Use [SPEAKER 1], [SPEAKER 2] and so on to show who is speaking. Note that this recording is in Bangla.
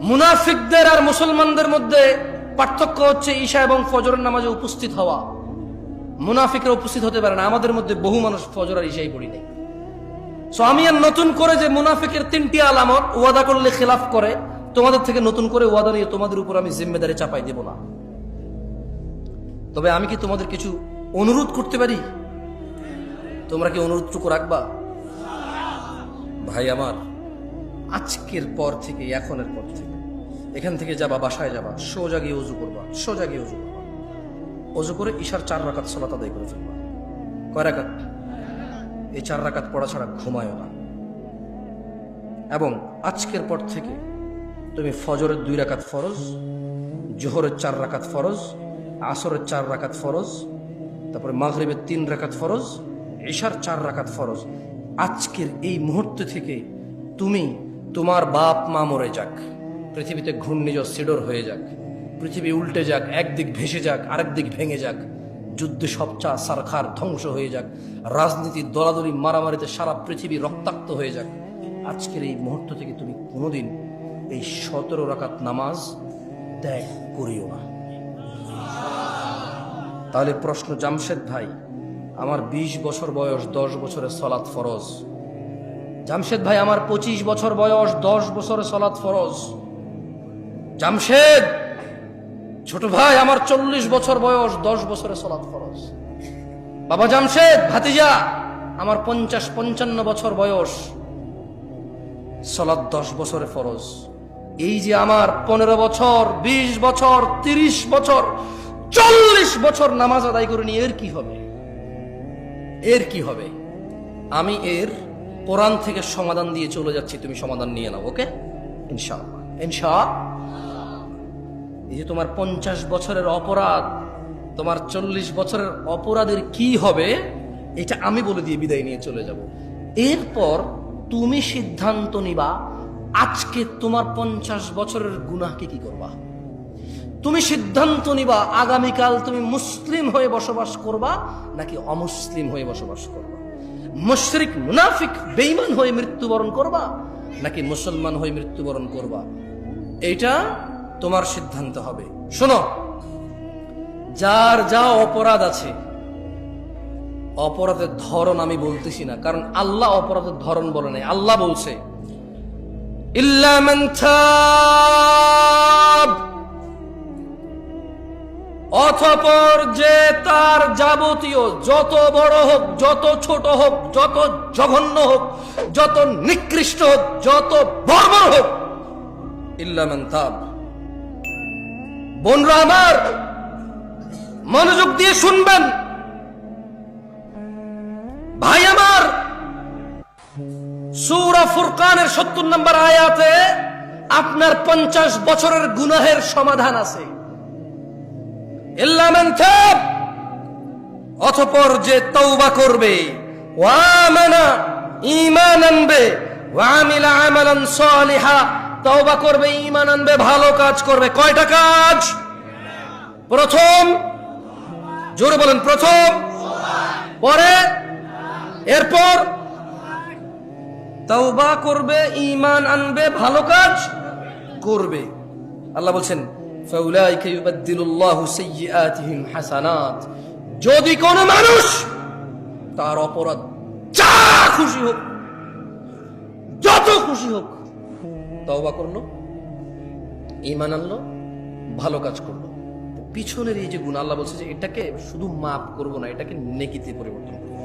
[SPEAKER 1] মুনাফিকদের আর মুসলমানদের মধ্যে পার্থক্য হচ্ছে ঈশা এবং ফজরের নামাজে উপস্থিত হওয়া। মুনাফিকরা উপস্থিত হতে পারে না, আমাদের মধ্যে বহু মানুষ ফজর আর ঈশাই পড়ি নাই। সো আমি আর নতুন করে যে মুনাফিকের 3টি আলামত, ওয়াদা করলে খেলাফ করে, তোমাদের থেকে নতুন করে ওয়াদা নিয়ে তোমাদের উপর আমি জিম্মেদারি চাপাই দেব না। তবে আমি কি তোমাদের কিছু অনুরোধ করতে পারি? তোমরা কি অনুরোধটুকু রাখবা? ভাই আমার, আজকের পর থেকে, এখনের পর থেকে এখান থেকে যাবা, বাসায় যাবা, সোজা গিয়ে উজু করবা, সোজা গিয়ে উজু করবা, উজু করে ঈশার 4 রাকাত সালাত আদায় করে ফেলবা। কয় রাকাত? এই 4 রাকাত পড়া ছাড়া ঘুমায়ও না। এবং আজকের পর থেকে তুমি ফজরের 2 রাকাত ফরজ, জোহরের 4 রাকাত ফরজ, আসরের 4 রাকাত ফরজ, তারপরে মাগরিবের 3 রাকাত ফরজ, ঈশার 4 রাকাত ফরজ। আজকের এই মুহূর্ত থেকে তুমি, তোমার বাপ মা মরে যাক, পৃথিবীতে ঘূর্ণিঝড় সিডর হয়ে যাক, পৃথিবী উল্টে যাক, একদিক ভেসে যাক, আরেক দিক ভেঙে যাক, যুদ্ধে সবচা সারখার ধ্বংস হয়ে যাক, রাজনীতি দলাদলি মারামারিতে সারা পৃথিবী রক্তাক্ত হয়ে যাক, আজকের এই মুহূর্ত থেকে তুমি কোনোদিন এই 17 রাকাত নামাজ ত্যাগ করিও না। তাহলে প্রশ্ন, জামশেদ ভাই, আমার 20 বছর বয়স, 10 বছরের সলাৎ ফরজ। জামশেদ ভাই, আমার 25 বছর বয়স, 10 বছরের সলাৎ ফরজ। জামশেদ ছোট ভাই, আমার 40 বছর বয়স, 10 বছরের সলাৎ ফরজ। বাবা জামশেদ, ভাতিজা, আমার 50-55 বছর বয়স, সলাৎ 10 বছরে ফরজ। এই যে আমার 15 বছর, 20 বছর, 30 বছর, 40 বছর নামাজ আদায় করিনি, এর কি হবে? এর কি হবে? আমি এর কোরআন থেকে সমাধান দিয়ে চলে যাচ্ছি, তুমি সমাধান নিয়ে নাও। ওকে? ইনশাআল্লাহ, ইনশাআল্লাহ। এই যে তোমার 50 বছরের অপরাধ, তোমার 40 বছরের অপরাধের কি হবে, এটা আমি বলে দিয়ে বিদায় নিয়ে চলে যাব। এরপর তুমি সিদ্ধান্ত নিবা, আজকে তোমার 50 বছরের গুনাহকে কি করবা। তুমি সিদ্ধান্ত নিবা, আগামীকাল তুমি মুসলিম হয়ে বসবাস করবা নাকি অমুসলিম হয়ে বসবাস করবা, মুশরিক, মুনাফিক, বেঈমান হয়ে মৃত্যুবরণ করবা নাকি মুসলমান হয়ে মৃত্যুবরণ করবা। এটা তোমার সিদ্ধান্ত হবে। শোনো, যার যা অপরাধ আছে, অপরাধের ধরন আমি বলতেছি না, কারণ আল্লাহ অপরাধের ধরন বলে নাই। আল্লাহ বলছে, ইল্লা মান তাব, অতঃপর যে তার যাবতীয়, যত বড় হোক, যত ছোট হোক, যত জঘন্য হোক, যত নিকৃষ্ট হোক, যত বর্বর হোক, ইল্লা মান তাব। বোনরা আমার, মনোযোগ দিয়ে শুনবেন, ভাই আমার, সূরা ফুরকানের 70 নম্বর আয়াতে আপনার 50 বছরের গুনাহের সমাধান আছে। ইল্লা মান তাব, অতঃপর যে তওবা করবে, ওয়া আমানা, ঈমান আনবে, ওয়া আমিলা আমালান সালিহা, তওবা করবে, ঈমান আনবে, ভালো কাজ করবে। কয়টা কাজ? প্রথম, জোরে বলেন, প্রথম, পরে, এরপর তওবা করবে, ঈমান আনবে, ভালো কাজ করবে। আল্লাহ বলছেন, ফাউলাইকা ইউবাদদিলুল্লাহু সাইয়্যাতিহিম হাসানাত। যদি কোন মানুষ তার অপরাধ যা খুশি হোক, যত খুশি হোক, তওবা করলো, ঈমান আনলো, ভালো কাজ করলো, পিছনের এই যে গুনাহ, আল্লাহ বলছে যে এটাকে শুধু মাফ করব না, এটাকে নেকিতে পরিবর্তন করব।